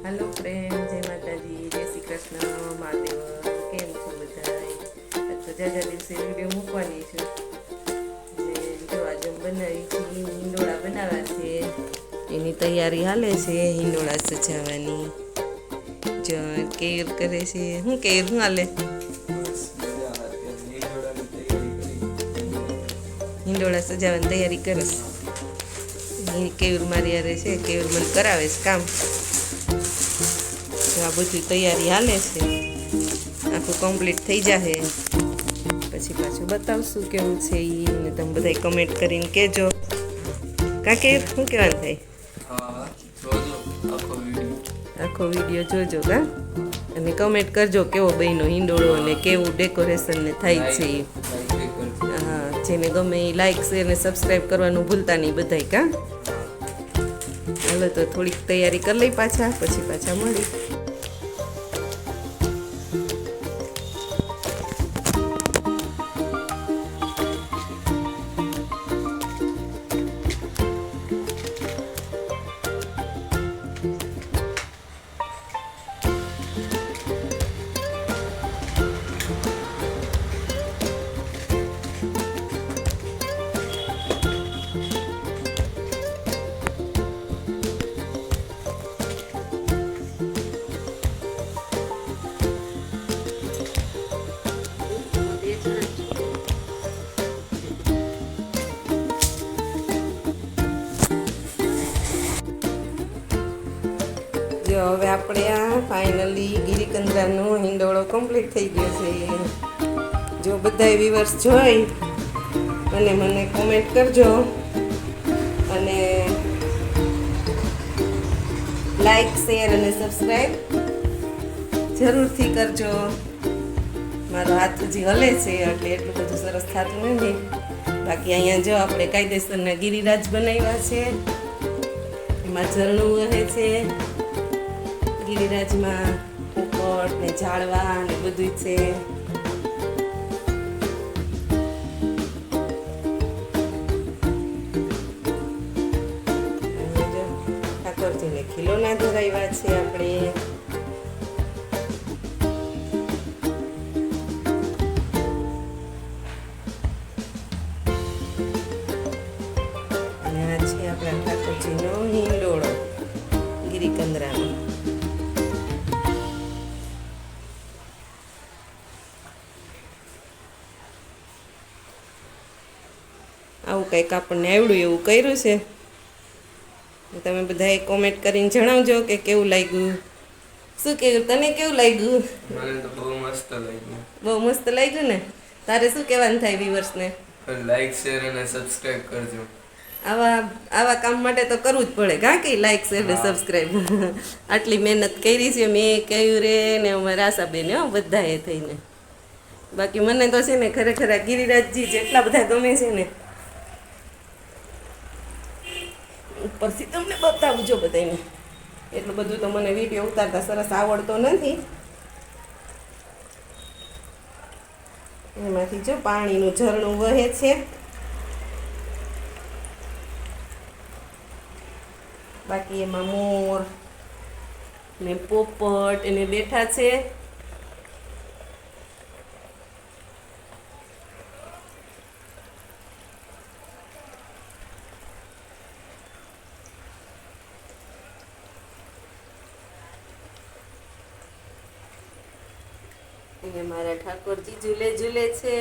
Hello friend, जय माताजी, जय श्री कृष्ण, महादेव। केम छो बधाय? तो जाजा दिवसे विडियो मूकवानी छे। जे जो आज बनावी छे हिंडोळा बनावा छे, एनी तैयारी हाले छे। हिंडोळा सजावવાની जो केर करे छे। હું કેર હું હાલે? हिंडोळा सजावવાની તૈયારી કરસ। કેવર મારી યારે છે, કેવર મને કરાવે છે કામ। આ બધી તૈયારી હાલે છે, આખું કમ્પ્લીટ થઈ જાહે પછી પાછું બતાવશું કેવું છે ઈ, ને તમે બધાય કમેન્ટ કરીને કહેજો। કાકે શું કહેવાનું થાય? હા, જોજો આખો વિડીયો જોજો કા, અને કમેન્ટ કરજો કેવો બહેનો હિંડોળો અને કેવું ડેકોરેશન ને થાય છે ઈ। હા, જેને ગમે એ લાઈક શેર ને સબસ્ક્રાઈબ કરવાનું ભૂલતા નહીં બધાય કા। હાલો તો થોડીક તૈયારી કરી લઈ પાછા, પછી પાછા મળી। જો હવે આપણે આ ફાઇનલી ગિરિકંદરાનો હિંડોળો કમ્પ્લીટ થઈ ગયો છે। જો બધાય વ્યુઅર્સ જોઈ અને મને કોમેન્ટ કરજો, અને લાઈક શેર અને સબસ્ક્રાઈબ જરૂરથી કરજો। મારો હાથ હજી હલે છે એટલે એટલું બધું સરસ થતું નથી। બાકી અહીંયા જો આપણે કાયદેસરના ગિરિરાજ બનાવ્યા છે, એમાં ઝરણું વહે છે। ગિરિરાજમાં પોપટ ને ઝાડવા ને બધું છે। ઠાકોરજીને ખીલોના ધરાવ્યા છે આપણે। અને આ છે આપણા ઠાકોરજીનો હિંડોળો ગિરિકંદરાનો। આવું કંઈક આપણને આવડ્યું એવું કર્યું છે। તમે બધાએ કોમેન્ટ કરીને જણાવજો કે કેવું લાગ્યું। શું કેવું, તને કેવું લાગ્યું? મને તો બહુ મસ્ત લાગ્યું। બહુ મસ્ત લાગ્યું ને? તારે શું કહેવાનું થાય વ્યુઅર્સને? લાઈક શેર અને સબસ્ક્રાઇબ કરજો। આવા કામ માટે તો કરવું જ પડે કાં કે લાઈક શેર ને સબસ્ક્રાઈબ। આટલી મહેનત કરી છે મેં, કહ્યું રે ને અમારા આશાબેને, હો બધાએ થઈને। બાકી મને તો છે ને ખરેખર આ ગિરિરાજજી જેટલા બધા ગમે છે ને, ઉપરથી તમને બતાવું જો બધાને। એટલું બધું તો મને વિડીયો ઉતારતા સરસ આવડતો નથી। એમાંથી જો પાણીનું ઝરણું વહે છે। બાકી એમાં મોર ને પોપટ એને બેઠા છે। અને મારા ઠાકોરજી ઝૂલે ઝૂલે છે।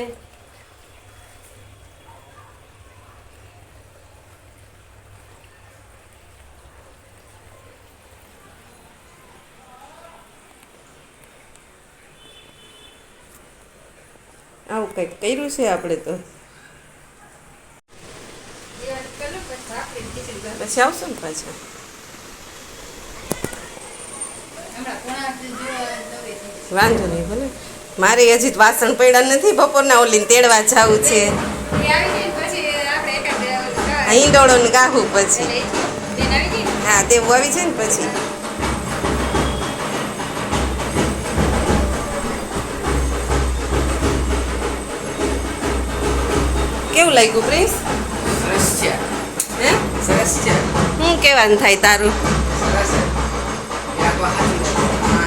આવું કંઈક કર્યું છે આપણે તો। પછી આવશું ને પાછા। વાંધો નહીં, ભલે મારે હજી વાસણ પડ્યા નથી, બપોરના ઓલીને તેડવા જવું છે। હિંડોળો ને ગાહું પછી, હા તેવું આવી છે ને પછી। કેવું લાગ્યું પ્રિન્સ? સરસ છે। હે સરસ છે। શું કહેવાનું થાય તારું? સરસ છે।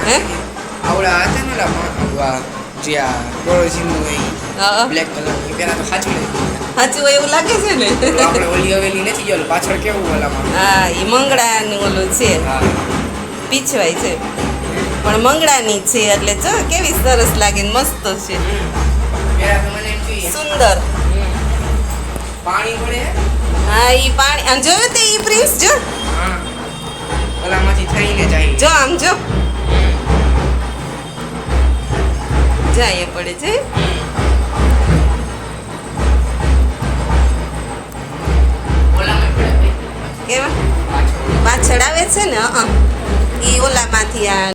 હે આવડા હતા ને ઓલા જે આ ડોળોજીનું હા. બ્લેક કલર પેલા તો સાચું લાગ્યું સાચું હોય એવું લાગે છે ને આપણે ઓલી હવેલી નથી ગયો પાછળ કેવું ઓલામાં હા એ મંગળાનું ઓલું છે હા પીછવાય છે પણ મંગળાની છે એટલે જો કેવી સરસ લાગે ને મસ્ત છે પેલા તો મને એમ જોઈએ સુંદર પાણી પડે હા ઈ પાણી આમ જોયું તે ઈ પ્રિન્સ જો હા ઓલામાંથી થઈને જાય જો આમ જો જાય પડે છે ઓલામાં પડે કેવા પાછળ પાછળ આવે છે ને ઈ ઓલામાંથી આ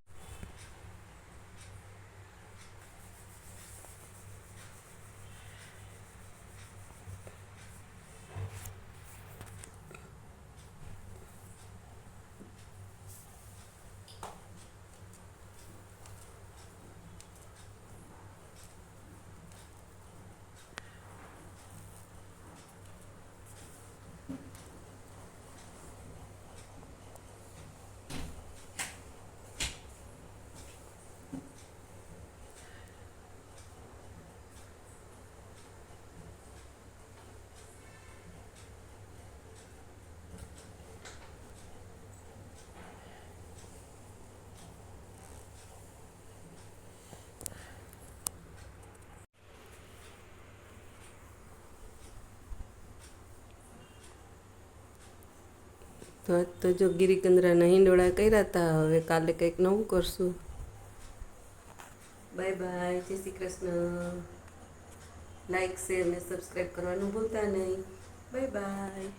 તો જો ગિરિકંદરાના હિંડોળા કર્યા હતા હવે કાલે કંઈક નવું કરશું બાય બાય જય શ્રી કૃષ્ણ લાઈક શેર ને સબસ્ક્રાઈબ કરવાનું ભૂલતા નહીં બાય બાય